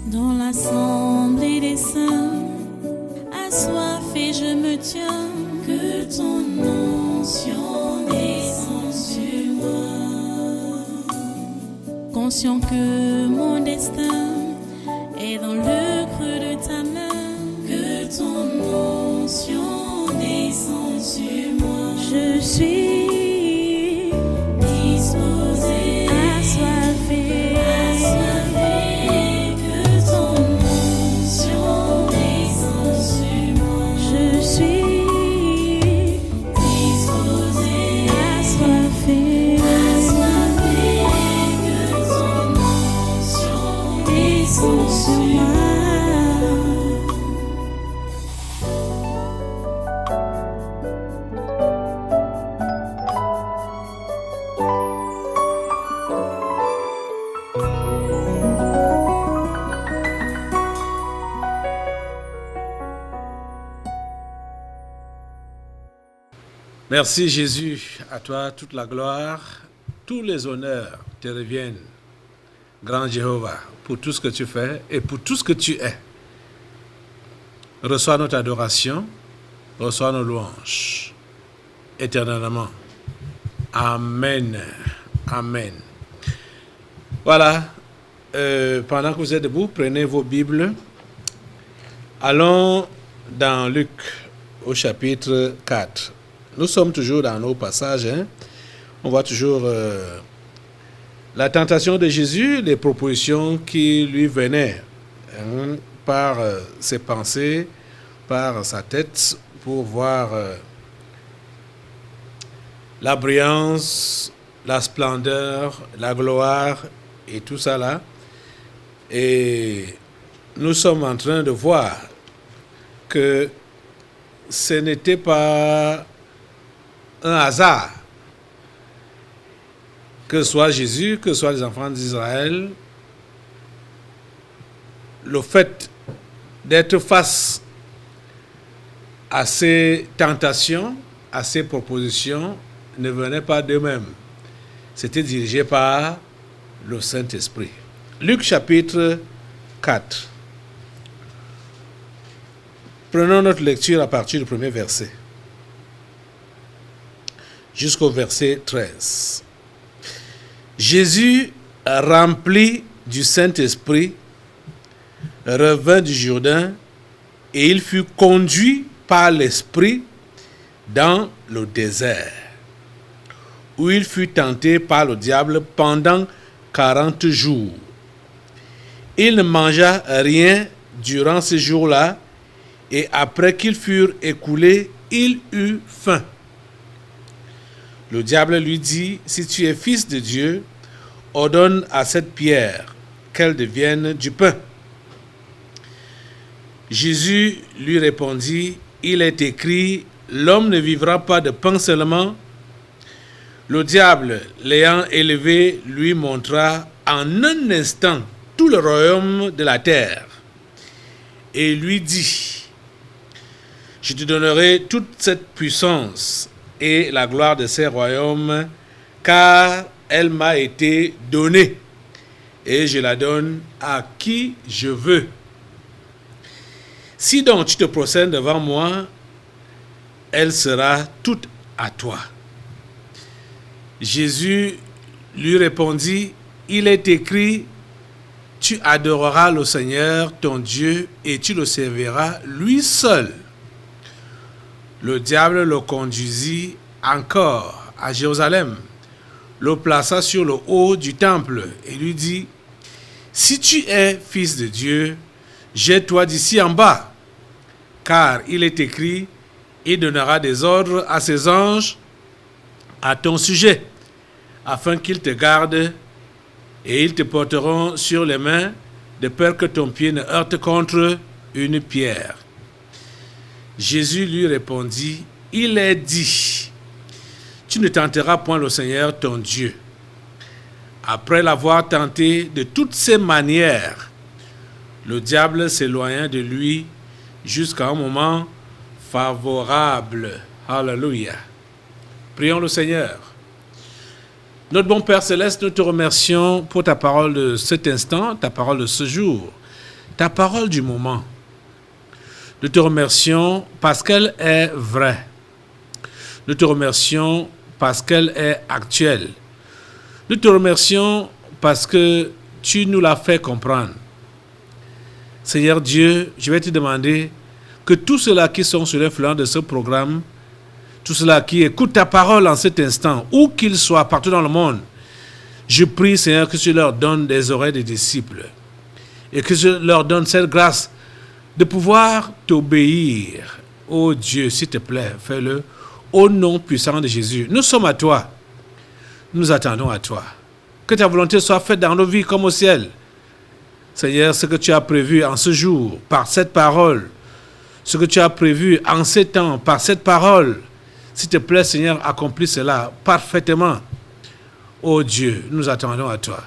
Dans l'assemblée des saints, assoiffé je me tiens, que ton onction descende sur moi. Conscient que mon destin est dans le creux de ta main, que ton onction descende sur moi. Je suis disposé, assoiffé, que ton onction descende sur moi. Je suis disposé, assoiffé, que ton onction descende sur moi. Merci Jésus, à toi toute la gloire, tous les honneurs te reviennent, grand Jéhovah, pour tout ce que tu fais et pour tout ce que tu es. Reçois notre adoration, reçois nos louanges, éternellement. Amen. Amen. Voilà, pendant que vous êtes debout, prenez vos Bibles. Allons dans Luc au chapitre 4. Nous sommes toujours dans nos passages. On voit toujours la tentation de Jésus, les propositions qui lui venaient par ses pensées, par sa tête, pour voir la brillance, la splendeur, la gloire et tout ça là. Et nous sommes en train de voir que ce n'était pas un hasard que ce soit Jésus, que ce soit les enfants d'Israël, le fait d'être face à ces tentations, à ces propositions, ne venait pas d'eux-mêmes. C'était dirigé par le Saint-Esprit. Luc chapitre 4. Prenons notre lecture à partir du premier verset jusqu'au verset 13. Jésus, rempli du Saint-Esprit, revint du Jourdain et il fut conduit par l'Esprit dans le désert, où il fut tenté par le diable pendant 40 jours. Il ne mangea rien durant ces jours-là, et après qu'ils furent écoulés, il eut faim. Le diable lui dit, « Si tu es fils de Dieu, ordonne à cette pierre qu'elle devienne du pain. » Jésus lui répondit, « Il est écrit, l'homme ne vivra pas de pain seulement. » Le diable, l'ayant élevé, lui montra en un instant tout le royaume de la terre et lui dit, « Je te donnerai toute cette puissance et la gloire de ces royaumes, car elle m'a été donnée, et je la donne à qui je veux. Si donc tu te prosternes devant moi, elle sera toute à toi. » Jésus lui répondit, « Il est écrit, tu adoreras le Seigneur ton Dieu et tu le serviras lui seul. » Le diable le conduisit encore à Jérusalem, le plaça sur le haut du temple et lui dit, « Si tu es fils de Dieu, jette-toi d'ici en bas, car il est écrit, il donnera des ordres à ses anges à ton sujet, afin qu'ils te gardent, et ils te porteront sur les mains, de peur que ton pied ne heurte contre une pierre. » Jésus lui répondit, « Il est dit, tu ne tenteras point le Seigneur ton Dieu. » Après l'avoir tenté de toutes ses manières, le diable s'éloigna de lui jusqu'à un moment favorable. Alléluia. Prions le Seigneur. Notre bon Père Céleste, nous te remercions pour ta parole de cet instant, ta parole de ce jour. ta parole du moment. Nous te remercions parce qu'elle est vraie. Nous te remercions parce qu'elle est actuelle. Nous te remercions parce que tu nous l'as fait comprendre. Seigneur Dieu, je vais te demander que tous ceux-là qui sont sous l'influence de ce programme, tous ceux-là qui écoutent ta parole en cet instant, où qu'ils soient, partout dans le monde, je prie, Seigneur, que tu leur donnes des oreilles de disciples et que tu leur donnes cette grâce de pouvoir t'obéir. Oh Dieu, s'il te plaît, fais-le au nom puissant de Jésus. Nous sommes à toi. Nous attendons à toi. Que ta volonté soit faite dans nos vies comme au ciel. Seigneur, ce que tu as prévu en ce jour, par cette parole, ce que tu as prévu en ces temps, par cette parole, s'il te plaît, Seigneur, accomplis cela parfaitement. Oh Dieu, nous attendons à toi.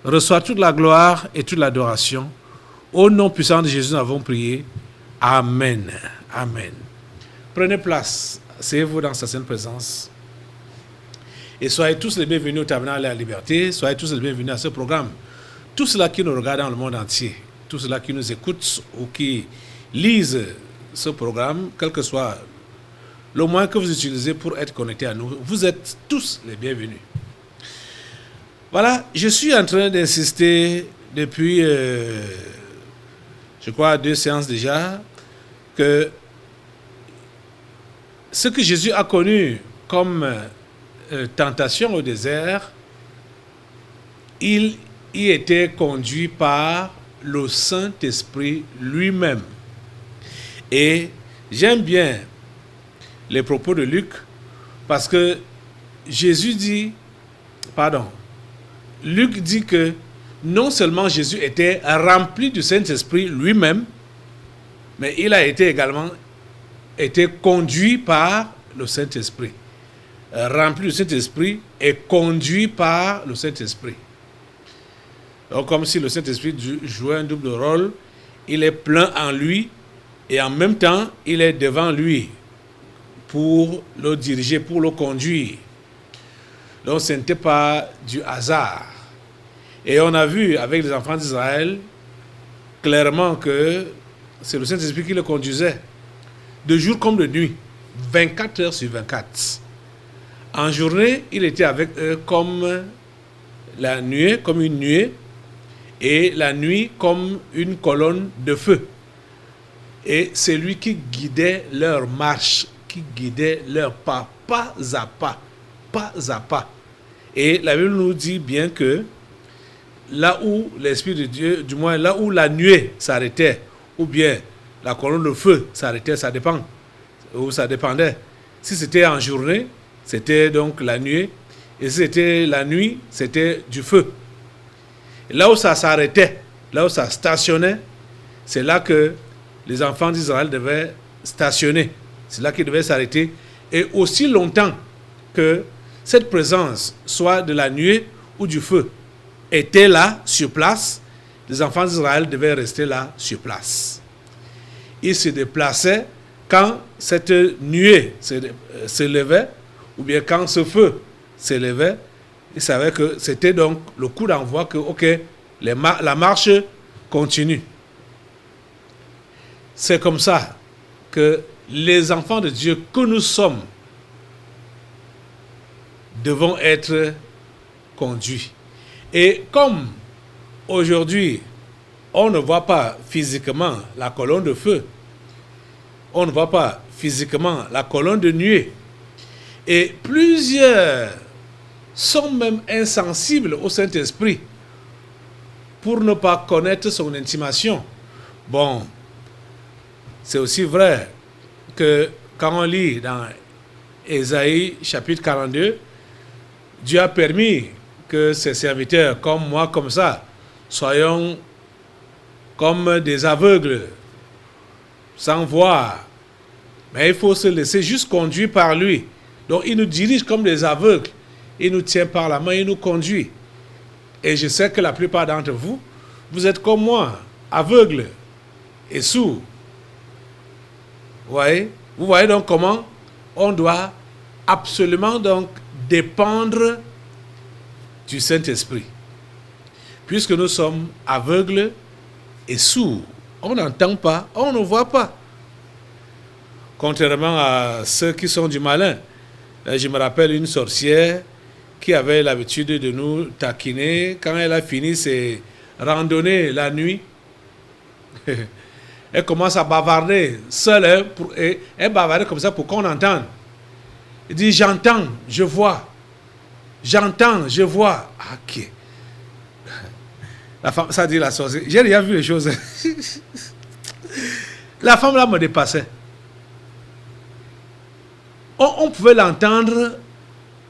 Reçois toute la gloire et toute l'adoration. Au nom puissant de Jésus, nous avons prié. Amen. Amen. Prenez place. Asseyez-vous dans sa sainte présence. Et soyez tous les bienvenus au Tabernacle de la Liberté. Soyez tous les bienvenus à ce programme. Tous ceux-là qui nous regardent dans le monde entier, tous ceux-là qui nous écoutent ou qui lisent ce programme, quel que soit le moyen que vous utilisez pour être connectés à nous, vous êtes tous les bienvenus. Voilà, je suis en train d'insister depuis, je crois, 2 séances déjà, que ce que Jésus a connu comme tentation au désert, il y était conduit par le Saint-Esprit lui-même. Et j'aime bien les propos de Luc parce que Luc dit que non seulement Jésus était rempli du Saint-Esprit lui-même, mais il a été également conduit par le Saint-Esprit. Rempli du Saint-Esprit et conduit par le Saint-Esprit. Donc, comme si le Saint-Esprit jouait un double rôle, il est plein en lui et en même temps, il est devant lui pour le diriger, pour le conduire. Donc, ce n'était pas du hasard. Et on a vu avec les enfants d'Israël clairement que c'est le Saint-Esprit qui le conduisait, de jour comme de nuit, 24 heures sur 24. En journée, il était avec eux comme la nuée, comme une nuée, et la nuit comme une colonne de feu. Et c'est lui qui guidait leur marche, qui guidait leur pas à pas, pas à pas. Et la Bible nous dit bien que là où l'Esprit de Dieu, du moins là où la nuée s'arrêtait, ou bien la colonne de feu s'arrêtait, ça dépend, ou ça dépendait. Si c'était en journée, c'était donc la nuée, et si c'était la nuit, c'était du feu. Et là où ça s'arrêtait, là où ça stationnait, c'est là que les enfants d'Israël devaient stationner. C'est là qu'ils devaient s'arrêter. Et aussi longtemps que cette présence, soit de la nuée ou du feu, était là, sur place, les enfants d'Israël devaient rester là, sur place. Ils se déplaçaient quand cette nuée se levait, ou bien quand ce feu s'élevait. Ils savaient que c'était donc le coup d'envoi que, ok, la marche continue. C'est comme ça que les enfants de Dieu que nous sommes devons être conduits. Et comme aujourd'hui, on ne voit pas physiquement la colonne de feu, on ne voit pas physiquement la colonne de nuée, et plusieurs sont même insensibles au Saint-Esprit pour ne pas connaître son intimation. Bon, c'est aussi vrai que quand on lit dans Ésaïe chapitre 42, Dieu a permis que ses serviteurs, comme moi, comme ça, soyons comme des aveugles, sans voir. Mais il faut se laisser juste conduire par lui. Donc il nous dirige comme des aveugles. Il nous tient par la main, il nous conduit. Et je sais que la plupart d'entre vous, vous êtes comme moi, aveugles et sourds. Vous voyez donc comment on doit absolument donc dépendre du Saint-Esprit. Puisque nous sommes aveugles est sourd. On n'entend pas, on ne voit pas. Contrairement à ceux qui sont du malin. Je me rappelle une sorcière qui avait l'habitude de nous taquiner quand elle a fini ses randonnées la nuit. Elle commence à bavarder seule, et elle bavardait comme ça pour qu'on entende. Elle dit j'entends, je vois. J'entends, je vois. Ok. La femme, ça dit la sorcière. J'ai déjà vu les choses. La femme là me dépassait. On pouvait l'entendre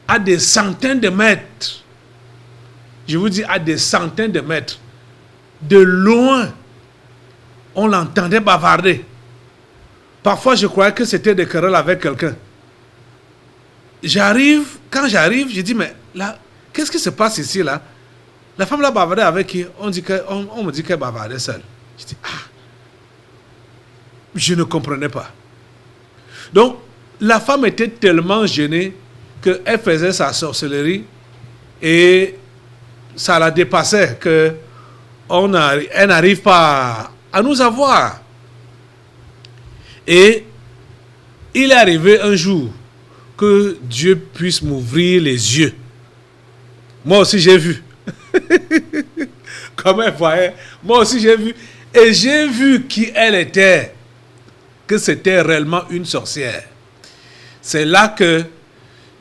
à des centaines de mètres. Je vous dis à des centaines de mètres. De loin, on l'entendait bavarder. Parfois, je croyais que c'était des querelles avec quelqu'un. Quand j'arrive, je dis, mais là, qu'est-ce qui se passe ici, là? La femme là bavardait avec qui? On me dit qu'elle bavardait seule. Je dis, je ne comprenais pas. Donc, la femme était tellement gênée qu'elle faisait sa sorcellerie et ça la dépassait, qu'elle n'arrive pas à nous avoir. Et il est arrivé un jour que Dieu puisse m'ouvrir les yeux. Moi aussi j'ai vu. Comme elle voyait, moi aussi j'ai vu. Et j'ai vu qui elle était, que c'était réellement une sorcière. C'est là que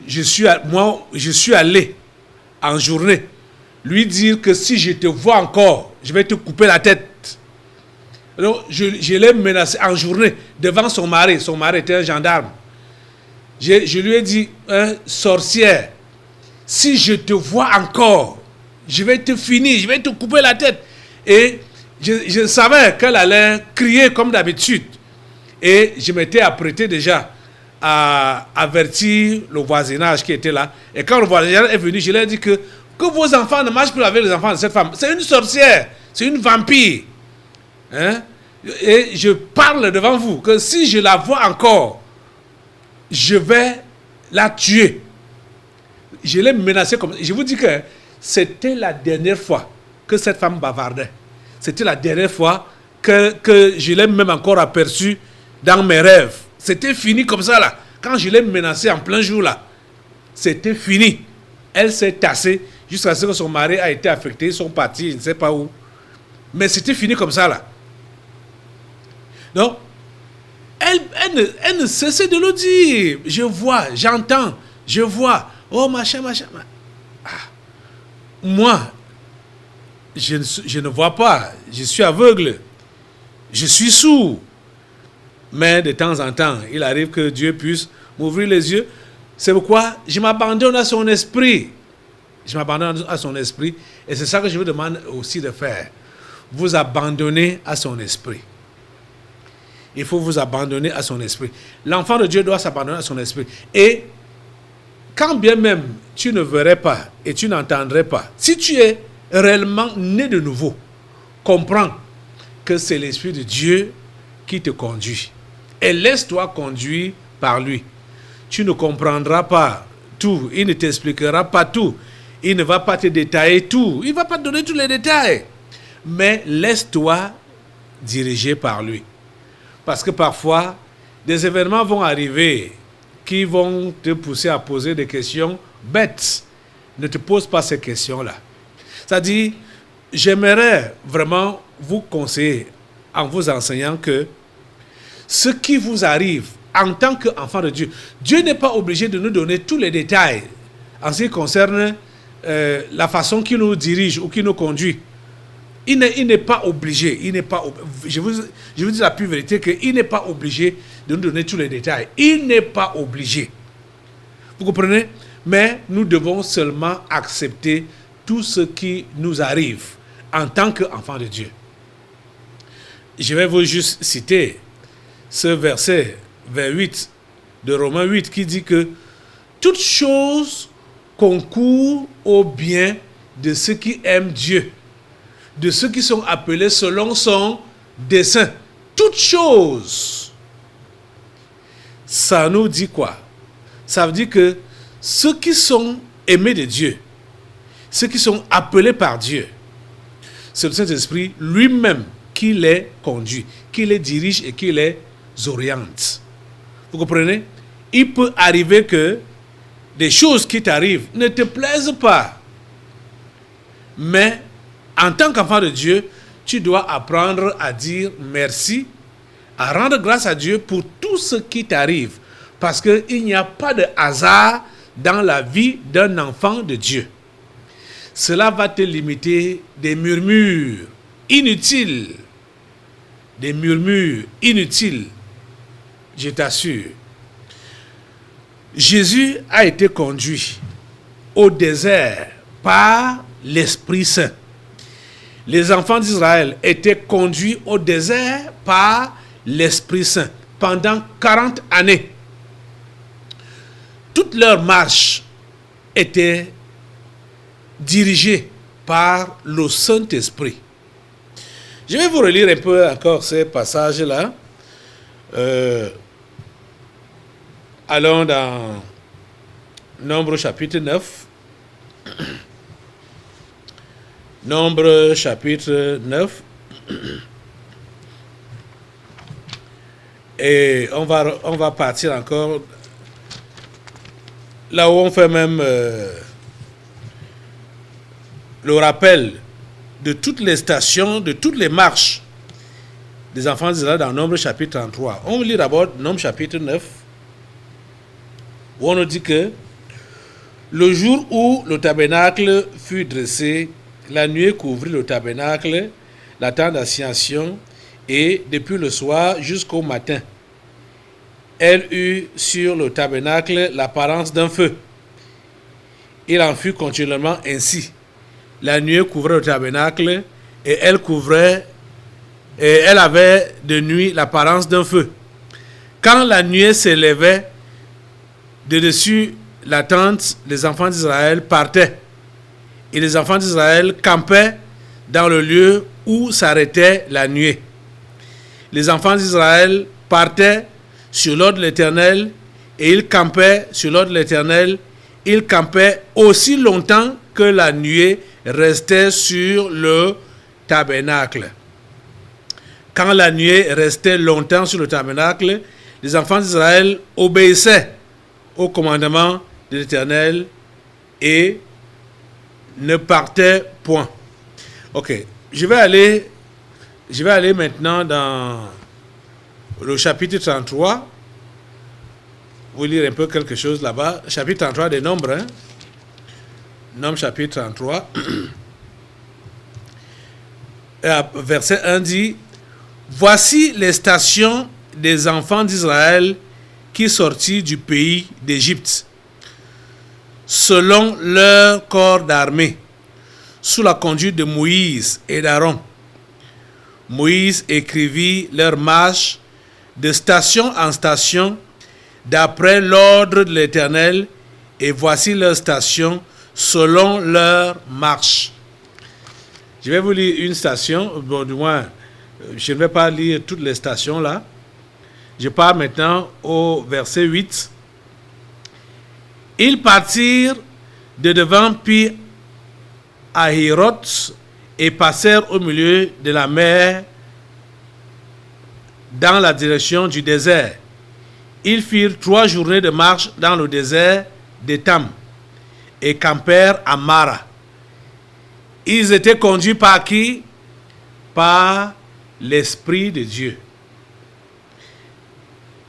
je suis allé en journée lui dire que si je te vois encore, je vais te couper la tête. Donc je l'ai menacé en journée devant son mari. Son mari était un gendarme. Je lui ai dit, sorcière, si je te vois encore, je vais te finir, je vais te couper la tête. Et je savais qu'elle allait crier comme d'habitude. Et je m'étais apprêté déjà à avertir le voisinage qui était là. Et quand le voisinage est venu, je lui ai dit que vos enfants ne marchent plus avec les enfants de cette femme. C'est une sorcière, c'est une vampire. Hein? Et je parle devant vous que si je la vois encore, je vais la tuer. Je l'ai menacée comme ça. Je vous dis que c'était la dernière fois que cette femme bavardait. C'était la dernière fois que je l'ai même encore aperçue dans mes rêves. C'était fini comme ça là. Quand je l'ai menacée en plein jour là, c'était fini. Elle s'est tassée jusqu'à ce que son mari a été affecté. Ils sont partis, je ne sais pas où. Mais c'était fini comme ça là. Donc, elle ne cessait de le dire. Je vois, j'entends, je vois. Oh, machin. Moi, je ne vois pas. Je suis aveugle. Je suis sourd. Mais de temps en temps, il arrive que Dieu puisse m'ouvrir les yeux. C'est pourquoi je m'abandonne à son esprit. Je m'abandonne à son esprit. Et c'est ça que je vous demande aussi de faire. Vous abandonner à son esprit. Il faut vous abandonner à son esprit. L'enfant de Dieu doit s'abandonner à son esprit. Et quand bien même tu ne verrais pas et tu n'entendrais pas, si tu es réellement né de nouveau, comprends que c'est l'Esprit de Dieu qui te conduit. Et laisse-toi conduire par lui. Tu ne comprendras pas tout. Il ne t'expliquera pas tout. Il ne va pas te détailler tout. Il ne va pas te donner tous les détails. Mais laisse-toi diriger par lui. Parce que parfois, des événements vont arriver qui vont te pousser à poser des questions bêtes. Ne te pose pas ces questions-là. C'est-à-dire, j'aimerais vraiment vous conseiller en vous enseignant que ce qui vous arrive en tant qu'enfant de Dieu, Dieu n'est pas obligé de nous donner tous les détails en ce qui concerne la façon qu'il nous dirige ou qu'il nous conduit. Il n'est pas obligé. Je vous dis la pure vérité qu'il n'est pas obligé de nous donner tous les détails. Il n'est pas obligé. Vous comprenez? Mais nous devons seulement accepter tout ce qui nous arrive en tant qu'enfant de Dieu. Je vais vous juste citer ce verset, vers 8 de Romains 8, qui dit que toute chose concourt au bien de ceux qui aiment Dieu, de ceux qui sont appelés selon son dessein. Toute chose. Ça nous dit quoi? Ça veut dire que ceux qui sont aimés de Dieu, ceux qui sont appelés par Dieu, c'est le Saint-Esprit lui-même qui qui les conduit, qui les dirige et qui les oriente. Vous comprenez? Il peut arriver que des choses qui t'arrivent ne te plaisent pas. Mais en tant qu'enfant de Dieu, tu dois apprendre à dire merci, à rendre grâce à Dieu pour tout ce qui t'arrive. Parce qu'il n'y a pas de hasard dans la vie d'un enfant de Dieu. Cela va te limiter des murmures inutiles. Des murmures inutiles, je t'assure. Jésus a été conduit au désert par l'Esprit Saint. Les enfants d'Israël étaient conduits au désert par l'Esprit Saint pendant 40 années. Toute leur marche était dirigée par le Saint-Esprit. Je vais vous relire un peu encore ces passages-là. Allons dans Nombre chapitre 9. Nombre chapitre 9. Et on va partir encore là où on fait même le rappel de toutes les stations, de toutes les marches des enfants d'Israël dans Nombre chapitre 33. On lit d'abord Nombre chapitre 9, où on nous dit que le jour où le tabernacle fut dressé, la nuée couvrit le tabernacle, la tente d'assignation, et depuis le soir jusqu'au matin, elle eut sur le tabernacle l'apparence d'un feu. Il en fut continuellement ainsi. La nuée couvrait le tabernacle et elle avait de nuit l'apparence d'un feu. Quand la nuée s'élevait de dessus la tente, les enfants d'Israël partaient. Et les enfants d'Israël campaient dans le lieu où s'arrêtait la nuée. Les enfants d'Israël partaient sur l'ordre de l'Éternel et ils campaient sur l'ordre de l'Éternel. Ils campaient aussi longtemps que la nuée restait sur le tabernacle. Quand la nuée restait longtemps sur le tabernacle, les enfants d'Israël obéissaient au commandement de l'Éternel et ne partaient point. Ok, je vais aller maintenant dans le chapitre 33. Vous lire un peu quelque chose là-bas. Chapitre 33 des Nombres. Hein? Nombre chapitre 33. Verset 1 dit: Voici les stations des enfants d'Israël qui sortirent du pays d'Égypte, selon leur corps d'armée, sous la conduite de Moïse et d'Aaron. Moïse écrivit leur marche de station en station, d'après l'ordre de l'Éternel, et voici leur station selon leur marche. Je vais vous lire une station, bon, du moins, je ne vais pas lire toutes les stations là. Je pars maintenant au verset 8. Ils partirent de devant Pi Hahiroth et passèrent au milieu de la mer dans la direction du désert. Ils firent 3 journées de marche dans le désert d'Étam et campèrent à Mara. Ils étaient conduits par qui? Par l'Esprit de Dieu.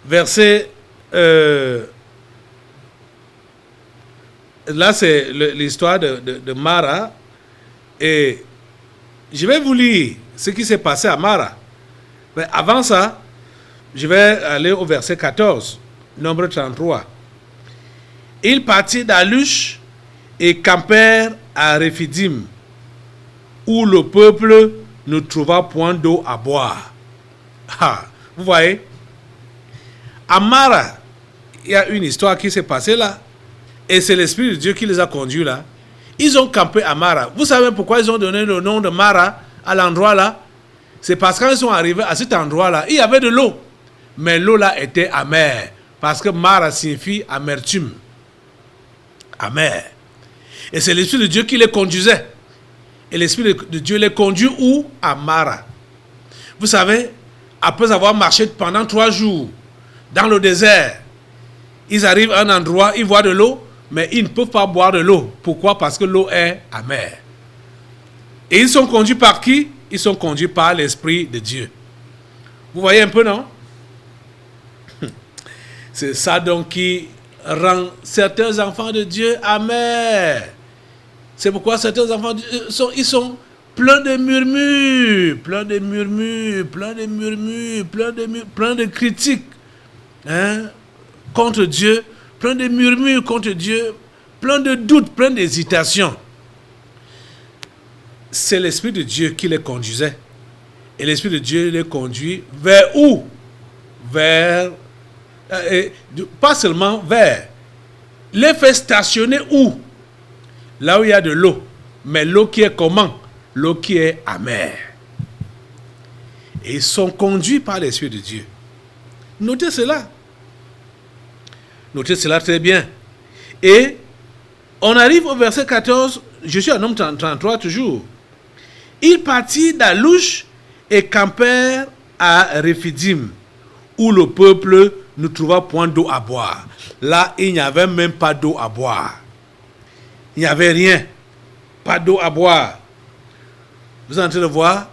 Verset... là, c'est l'histoire de Mara. Et je vais vous lire ce qui s'est passé à Mara. Mais avant ça, je vais aller au verset 14, Nombre 33. Ils partirent d'Alush et campèrent à Rephidim, où le peuple ne trouva point d'eau à boire. Ah, vous voyez? À Mara, il y a une histoire qui s'est passée là, et c'est l'Esprit de Dieu qui les a conduits là. Ils ont campé à Mara. Vous savez pourquoi ils ont donné le nom de Mara à l'endroit là? C'est parce que quand ils sont arrivés à cet endroit là, il y avait de l'eau. Mais l'eau là était amère. Parce que Mara signifie amertume. Amer. Et c'est l'Esprit de Dieu qui les conduisait. Et l'Esprit de Dieu les conduit où? À Mara. Vous savez, après avoir marché pendant 3 jours dans le désert, ils arrivent à un endroit, ils voient de l'eau, mais ils ne peuvent pas boire de l'eau. Pourquoi? Parce que l'eau est amère. Et ils sont conduits par qui? Ils sont conduits par l'Esprit de Dieu. Vous voyez un peu, non? C'est ça donc qui rend certains enfants de Dieu amers. C'est pourquoi certains enfants de Dieu sont pleins de murmures, pleins de critiques contre Dieu, pleins de murmures contre Dieu, pleins de doutes, pleins d'hésitations. C'est l'Esprit de Dieu qui les conduisait. Et l'Esprit de Dieu les conduit vers où? Vers... pas seulement vers. Les fait stationner où? Là où il y a de l'eau. Mais l'eau qui est comment? L'eau qui est amère. Et ils sont conduits par l'Esprit de Dieu. Notez cela. Notez cela très bien. Et on arrive au verset 14. Je suis un homme 33 toujours. Ils partirent d'Alouche et campèrent à Réphidim, où le peuple ne trouva point d'eau à boire. Là, il n'y avait même pas d'eau à boire. Il n'y avait rien. Pas d'eau à boire. Vous êtes en train de voir?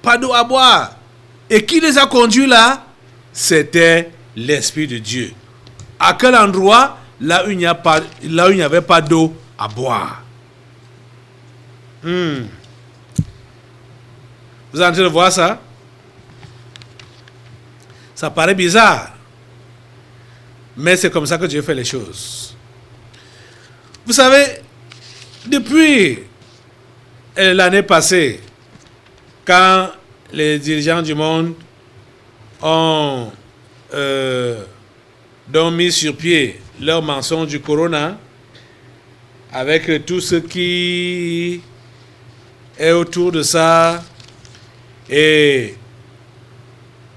Pas d'eau à boire. Et qui les a conduits là? C'était l'Esprit de Dieu. À quel endroit? Là où il n'y avait pas d'eau à boire. Vous êtes en train de voir ça? Ça paraît bizarre. Mais c'est comme ça que Dieu fait les choses. Vous savez, depuis l'année passée, quand les dirigeants du monde ont mis sur pied leur mensonge du corona, avec tout ce qui est autour de ça, et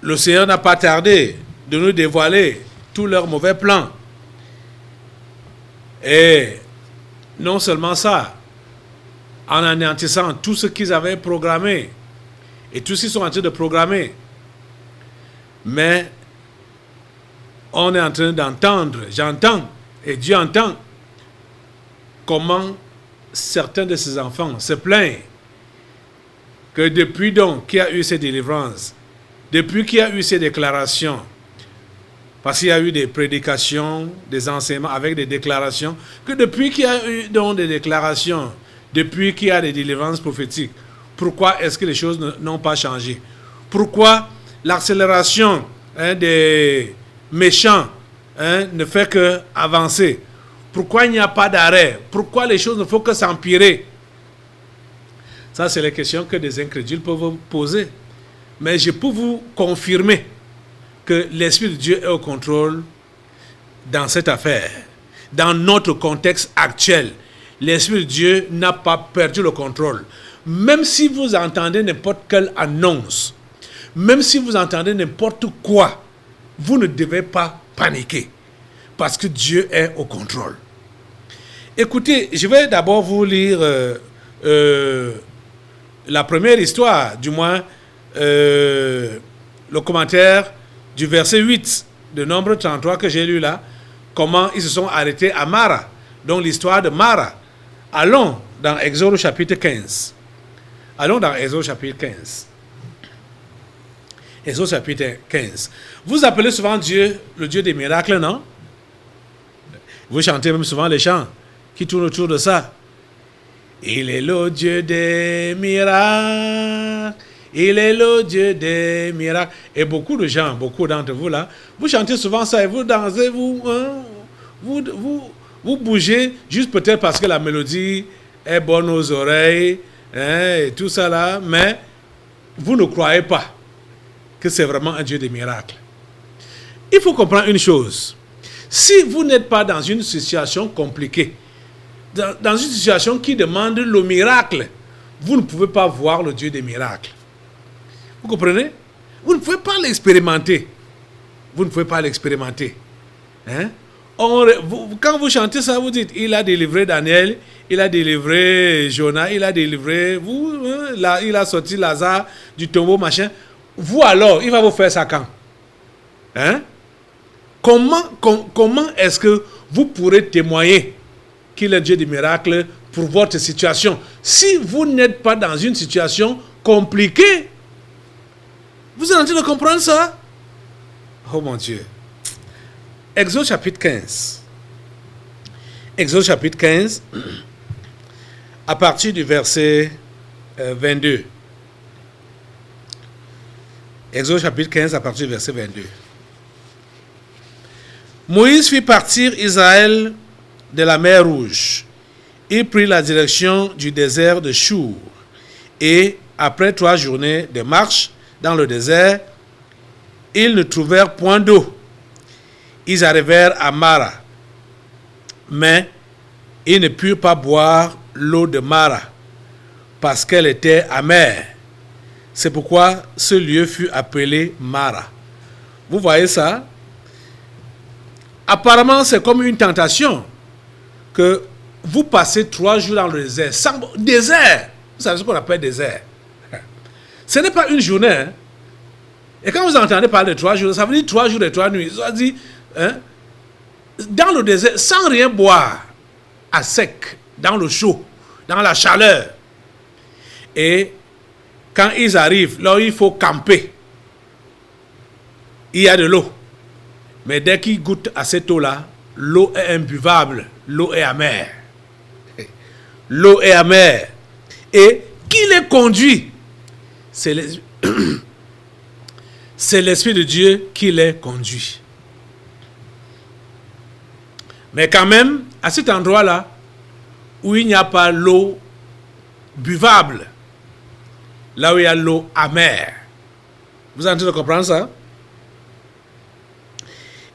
le Seigneur n'a pas tardé de nous dévoiler tous leurs mauvais plans. Et non seulement ça, en anéantissant tout ce qu'ils avaient programmé et tout ce qu'ils sont en train de programmer. Mais on est en train d'entendre, j'entends, et Dieu entend, comment certains de ses enfants se plaignent que depuis donc qu'il y a eu ces délivrances, depuis qu'il y a eu ces déclarations, parce qu'il y a eu des prédications, des enseignements avec des déclarations, que depuis qu'il y a eu donc des déclarations, depuis qu'il y a des délivrances prophétiques, pourquoi est-ce que les choses n'ont pas changé? Pourquoi l'accélération des méchants ne fait que avancer? Pourquoi il n'y a pas d'arrêt? Pourquoi les choses ne font que s'empirer? Ça, c'est les questions que des incrédules peuvent vous poser. Mais je peux vous confirmer que l'Esprit de Dieu est au contrôle dans cette affaire. Dans notre contexte actuel, l'Esprit de Dieu n'a pas perdu le contrôle. Même si vous entendez n'importe quelle annonce, même si vous entendez n'importe quoi, vous ne devez pas paniquer. Parce que Dieu est au contrôle. Écoutez, je vais d'abord vous lire la première histoire, du moins le commentaire du verset 8 de Nombre 33 que j'ai lu là, comment ils se sont arrêtés à Mara, donc l'histoire de Mara. Allons dans Exode chapitre 15. Allons dans Exode chapitre 15. Exode chapitre 15. Vous appelez souvent Dieu le Dieu des miracles, non? Vous chantez même souvent les chants qui tournent autour de ça. Il est le Dieu des miracles. Il est le Dieu des miracles. Et beaucoup de gens, beaucoup d'entre vous là, vous chantez souvent ça et vous dansez, vous bougez juste peut-être parce que la mélodie est bonne aux oreilles, et tout ça là, mais vous ne croyez pas que c'est vraiment un Dieu des miracles. Il faut comprendre une chose. Si vous n'êtes pas dans une situation compliquée, dans une situation qui demande le miracle, vous ne pouvez pas voir le Dieu des miracles. Vous comprenez? Vous ne pouvez pas l'expérimenter. Vous ne pouvez pas l'expérimenter. Quand vous chantez ça, vous dites, il a délivré Daniel, il a délivré Jonas, il a délivré il a sorti Lazare du tombeau, machin. vous alors, il va vous faire ça quand? Hein? Comment est-ce que vous pourrez témoigner qu'il est Dieu des miracles pour votre situation si vous n'êtes pas dans une situation compliquée? Vous êtes en train de comprendre ça? Oh mon Dieu. Exode chapitre 15. Exode chapitre 15, à partir du verset 22. Exode chapitre 15, à partir du verset 22. Moïse fit partir Israël de la mer Rouge. Il prit la direction du désert de Chour. Et après 3 journées de marche dans le désert, ils ne trouvèrent point d'eau. Ils arrivèrent à Mara. Mais ils ne purent pas boire l'eau de Mara, parce qu'elle était amère. C'est pourquoi ce lieu fut appelé Mara. Vous voyez ça? Apparemment, c'est comme une tentation que vous passez 3 jours dans le désert. Désert, vous savez ce qu'on appelle désert. Ce n'est pas une journée. Hein? Et quand vous entendez parler de 3 jours, ça veut dire 3 jours et 3 nuits. Ça veut dire, hein, dans le désert, sans rien boire, à sec, dans le chaud, dans la chaleur. Et quand ils arrivent, là il faut camper. Il y a de l'eau. Mais dès qu'ils goûtent à cette eau-là, l'eau est imbuvable, l'eau est amère. L'eau est amère. Et qui les conduit? C'est l'Esprit de Dieu qui les conduit. Mais quand même, à cet endroit-là, où il n'y a pas l'eau buvable, là où il y a l'eau amère. Vous êtes en train de comprendre ça?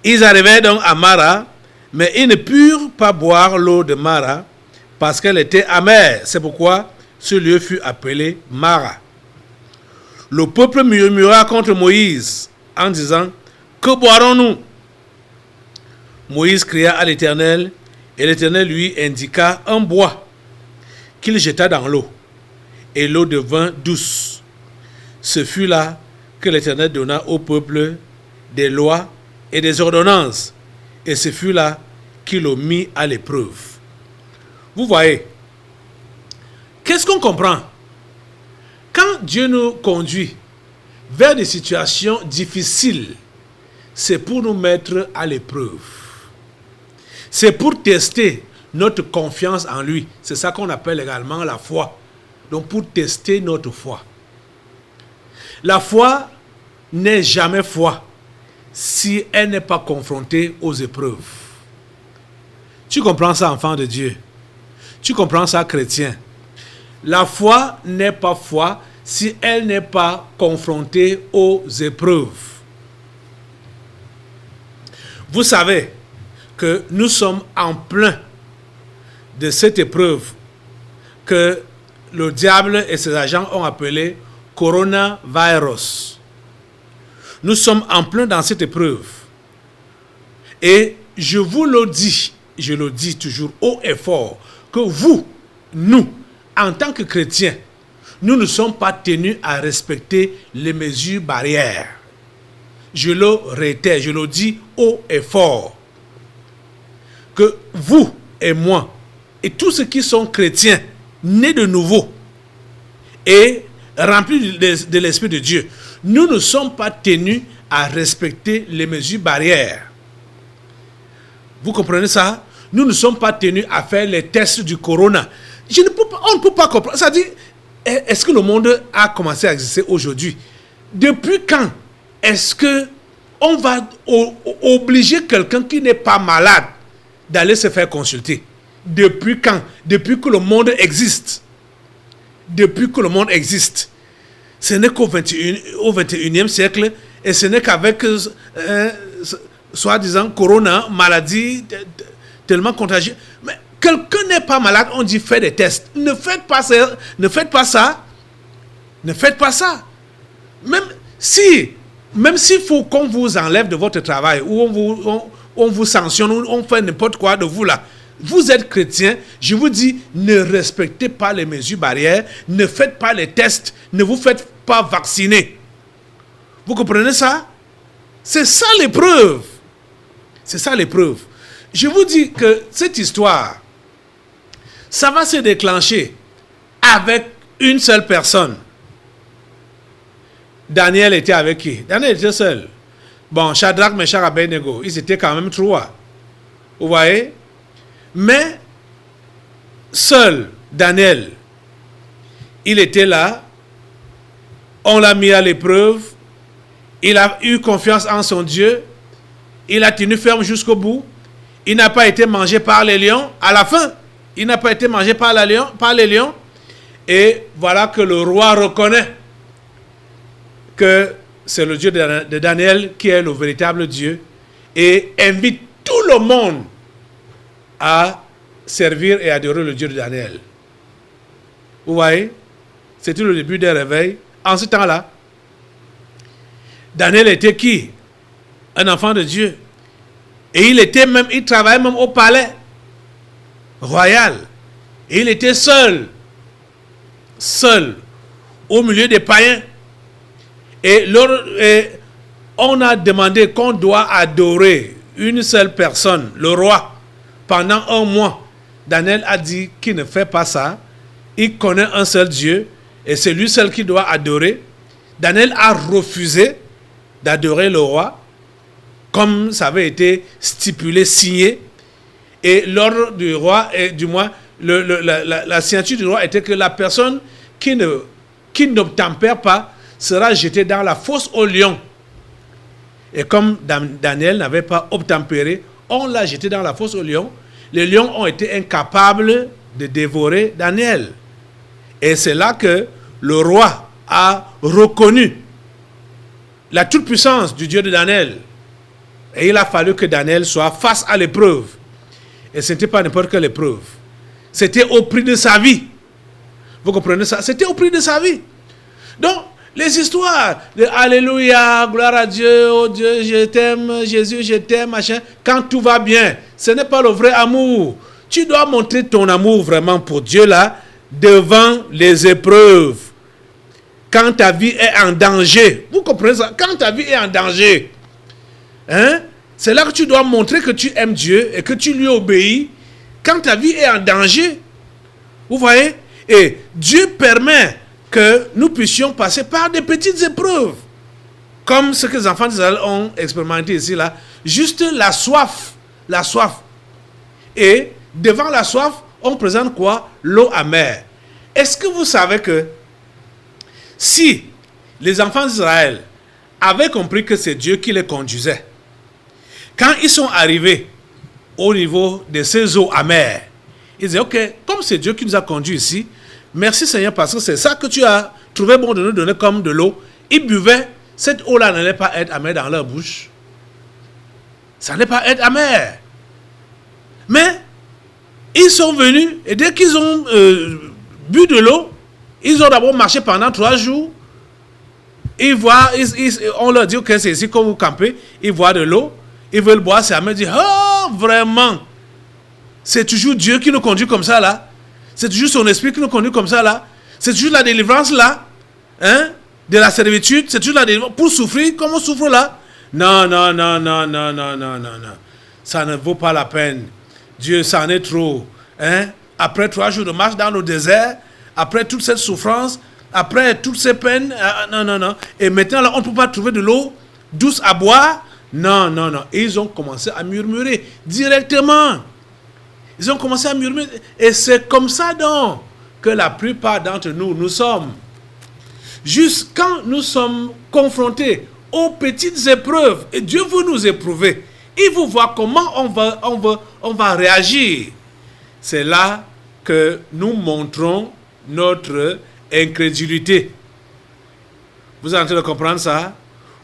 Ils arrivaient donc à Mara, mais ils ne purent pas boire l'eau de Mara, parce qu'elle était amère. C'est pourquoi ce lieu fut appelé Mara. Le peuple murmura contre Moïse, en disant, que boirons-nous? Moïse cria à l'Éternel, et l'Éternel lui indiqua un bois qu'il jeta dans l'eau, et l'eau devint douce. Ce fut là que l'Éternel donna au peuple des lois et des ordonnances, et ce fut là qu'il le mit à l'épreuve. Vous voyez, qu'est-ce qu'on comprend? Quand Dieu nous conduit vers des situations difficiles, c'est pour nous mettre à l'épreuve. C'est pour tester notre confiance en lui. C'est ça qu'on appelle également la foi. Donc pour tester notre foi. La foi n'est jamais foi si elle n'est pas confrontée aux épreuves. Tu comprends ça, enfant de Dieu? Tu comprends ça, chrétien? La foi n'est pas foi si elle n'est pas confrontée aux épreuves. Vous savez que nous sommes en plein de cette épreuve que le diable et ses agents ont appelée coronavirus. Nous sommes en plein dans cette épreuve. Et je vous le dis, je le dis toujours haut et fort, que vous, nous, en tant que chrétiens, nous ne sommes pas tenus à respecter les mesures barrières. Je le réitère, je le dis haut et fort, que vous et moi, et tous ceux qui sont chrétiens, nés de nouveau, et remplis de l'Esprit de Dieu, nous ne sommes pas tenus à respecter les mesures barrières. Vous comprenez ça? Nous ne sommes pas tenus à faire les tests du corona. On ne peut pas comprendre. Ça dit, est-ce que le monde a commencé à exister aujourd'hui? Depuis quand est-ce que on va obliger quelqu'un qui n'est pas malade d'aller se faire consulter? Depuis quand? Depuis que le monde existe. Depuis que le monde existe. Ce n'est qu'au 21e siècle et ce n'est qu'avec soi-disant corona, maladie tellement contagieuse. Mais quelqu'un n'est pas malade, on dit faites des tests. Ne faites pas ça. Ne faites pas ça. Ne faites pas ça. Même s'il faut qu'on vous enlève de votre travail ou on vous sanctionne ou on fait n'importe quoi de vous là. Vous êtes chrétien, je vous dis, ne respectez pas les mesures barrières, ne faites pas les tests, ne vous faites pas vacciner. Vous comprenez ça? C'est ça l'épreuve. C'est ça l'épreuve. Je vous dis que cette histoire, ça va se déclencher avec une seule personne. Daniel était avec qui? Daniel était seul. Bon, Shadrach, Meshach, Abednego, ils étaient quand même 3. Vous voyez? Mais seul Daniel, il était là. On l'a mis à l'épreuve. Il a eu confiance en son Dieu. Il a tenu ferme jusqu'au bout. Il n'a pas été mangé par les lions. À la fin, il n'a pas été mangé par les lions. Et voilà que le roi reconnaît que c'est le Dieu de Daniel qui est le véritable Dieu et invite tout le monde à servir et adorer le Dieu de Daniel. Vous voyez? C'était le début des réveils. En ce temps-là, Daniel était qui? Un enfant de Dieu. Et il travaillait même au palais royal. Et il était seul, au milieu des païens. Et on a demandé qu'on doit adorer une seule personne, le roi, pendant 1 mois. Daniel a dit qu'il ne fait pas ça. Il connaît un seul Dieu et c'est lui seul qui doit adorer. Daniel a refusé d'adorer le roi, comme ça avait été stipulé, signé. Et l'ordre du roi, et du moins, la signature du roi était que la personne qui n'obtempère pas sera jetée dans la fosse aux lions. Et comme Daniel n'avait pas obtempéré, on l'a jeté dans la fosse aux lions. Les lions ont été incapables de dévorer Daniel. Et c'est là que le roi a reconnu la toute-puissance du Dieu de Daniel. Et il a fallu que Daniel soit face à l'épreuve. Et ce n'était pas n'importe quelle épreuve. C'était au prix de sa vie. Vous comprenez ça? C'était au prix de sa vie. Donc, les histoires de Alléluia, gloire à Dieu, oh Dieu, je t'aime, Jésus, je t'aime, machin, quand tout va bien, ce n'est pas le vrai amour. Tu dois montrer ton amour vraiment pour Dieu là, devant les épreuves. Quand ta vie est en danger, vous comprenez ça? Quand ta vie est en danger, hein? C'est là que tu dois montrer que tu aimes Dieu et que tu lui obéis. Quand ta vie est en danger, vous voyez? Et Dieu permet que nous puissions passer par des petites épreuves, comme ce que les enfants d'Israël ont expérimenté ici, là. Juste la soif. Et devant la soif, on présente quoi? L'eau amère. Est-ce que vous savez que si les enfants d'Israël avaient compris que c'est Dieu qui les conduisait, quand ils sont arrivés au niveau de ces eaux amères, ils disaient, ok, comme c'est Dieu qui nous a conduits ici, merci Seigneur parce que c'est ça que tu as trouvé bon de nous donner comme de l'eau. Ils buvaient, cette eau-là n'allait pas être amère dans leur bouche. Ça n'allait pas être amer. Mais ils sont venus et dès qu'ils ont bu de l'eau, ils ont d'abord marché pendant 3 jours. Ils voient, on leur dit que c'est ici que vous campez. Ils voient de l'eau, ils veulent boire, c'est amer. Ils disent, oh vraiment, c'est toujours Dieu qui nous conduit comme ça là. C'est toujours son esprit qui nous conduit comme ça là. C'est toujours la délivrance là, hein, de la servitude. C'est toujours la délivrance pour souffrir comme on souffre là. Non. Ça ne vaut pas la peine. Dieu, ça en est trop. Hein? Après 3 jours de marche dans le désert, après toute cette souffrance, après toutes ces peines, non. Et maintenant là, on ne peut pas trouver de l'eau douce à boire. Non. Ils ont commencé à murmurer directement. Ils ont commencé à murmurer. Et c'est comme ça donc que la plupart d'entre nous, nous sommes. Juste quand nous sommes confrontés aux petites épreuves, et Dieu veut nous éprouver, il vous voit comment on va réagir. C'est là que nous montrons notre incrédulité. Vous êtes en train de comprendre ça?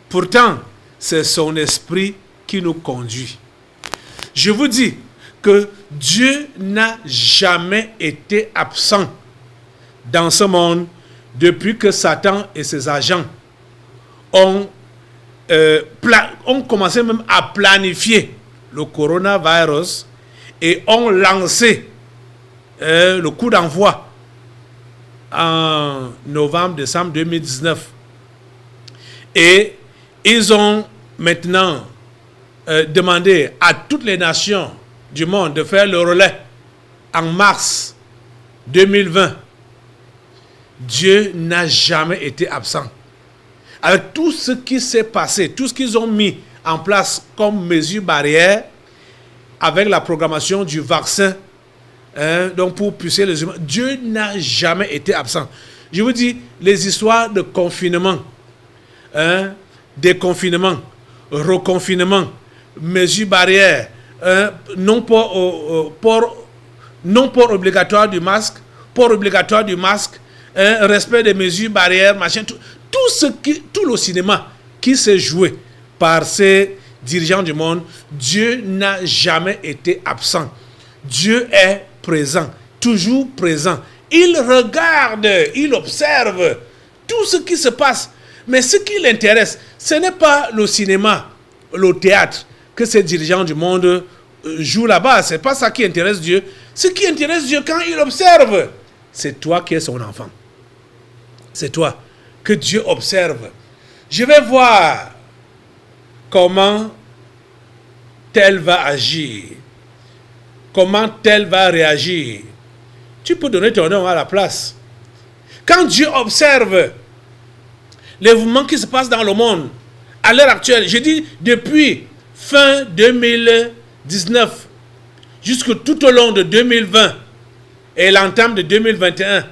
Pourtant, c'est son esprit qui nous conduit. Je vous dis que Dieu n'a jamais été absent dans ce monde depuis que Satan et ses agents ont commencé même à planifier le coronavirus et ont lancé le coup d'envoi en novembre-décembre 2019. Et Ils ont maintenant demandé à toutes les nations du monde de faire le relais en mars 2020. Dieu n'a jamais été absent. Avec tout ce qui s'est passé, tout ce qu'ils ont mis en place comme mesure barrière, avec la programmation du vaccin, donc pour pousser les humains, Dieu n'a jamais été absent. Je vous dis, les histoires de confinement, déconfinement, reconfinement, mesures barrières, non-port obligatoire du masque, port obligatoire du masque, respect des mesures barrières, machin, tout le cinéma qui s'est joué par ces dirigeants du monde, Dieu n'a jamais été absent. Dieu est présent, toujours présent. Il regarde, il observe tout ce qui se passe. Mais ce qui l'intéresse, ce n'est pas le cinéma, le théâtre que ces dirigeants du monde jouent là-bas. Ce n'est pas ça qui intéresse Dieu. Ce qui intéresse Dieu quand il observe, c'est toi qui es son enfant. C'est toi que Dieu observe. Je vais voir comment tel va agir, comment tel va réagir. Tu peux donner ton nom à la place. Quand Dieu observe les mouvements qui se passent dans le monde, à l'heure actuelle, je dis depuis fin 2019, jusque tout au long de 2020 et l'entame de 2021,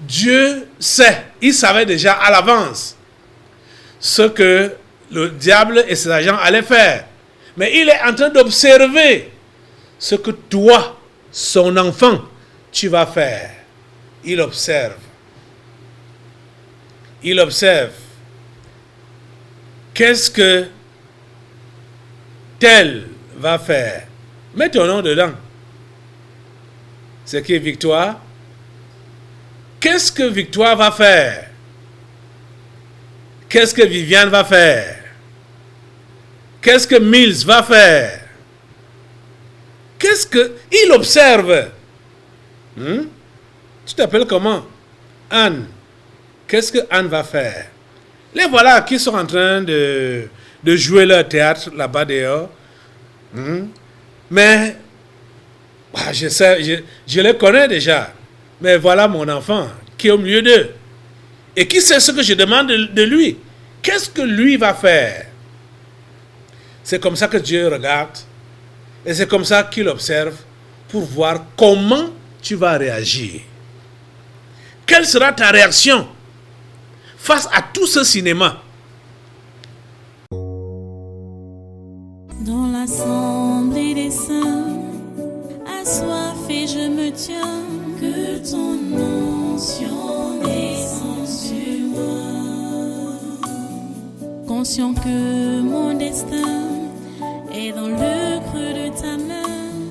Dieu sait, il savait déjà à l'avance ce que le diable et ses agents allaient faire. Mais il est en train d'observer ce que toi, son enfant, tu vas faire. Il observe. Il observe. Qu'est-ce que tel va faire? Mets ton nom dedans. C'est qui Victoire? Qu'est-ce que Victoire va faire? Qu'est-ce que Viviane va faire? Qu'est-ce que Mills va faire? Qu'est-ce que... Il observe. Tu t'appelles comment? Anne. Qu'est-ce que Anne va faire? Les voilà qui sont en train de jouer leur théâtre là-bas dehors. Mais je sais, je les connais déjà. Mais voilà mon enfant qui est au milieu d'eux. Et qui sait ce que je demande de lui? Qu'est-ce que lui va faire? C'est comme ça que Dieu regarde. Et c'est comme ça qu'il observe pour voir comment tu vas réagir. Quelle sera ta réaction face à tout ce cinéma? Dans l'assemblée des saints, assoiffé je me tiens, que ton onction descende sur moi. Conscient que mon destin est dans le creux de ta main,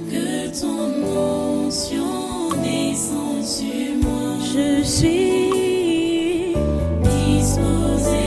que ton onction descende sur moi. Je suis disposé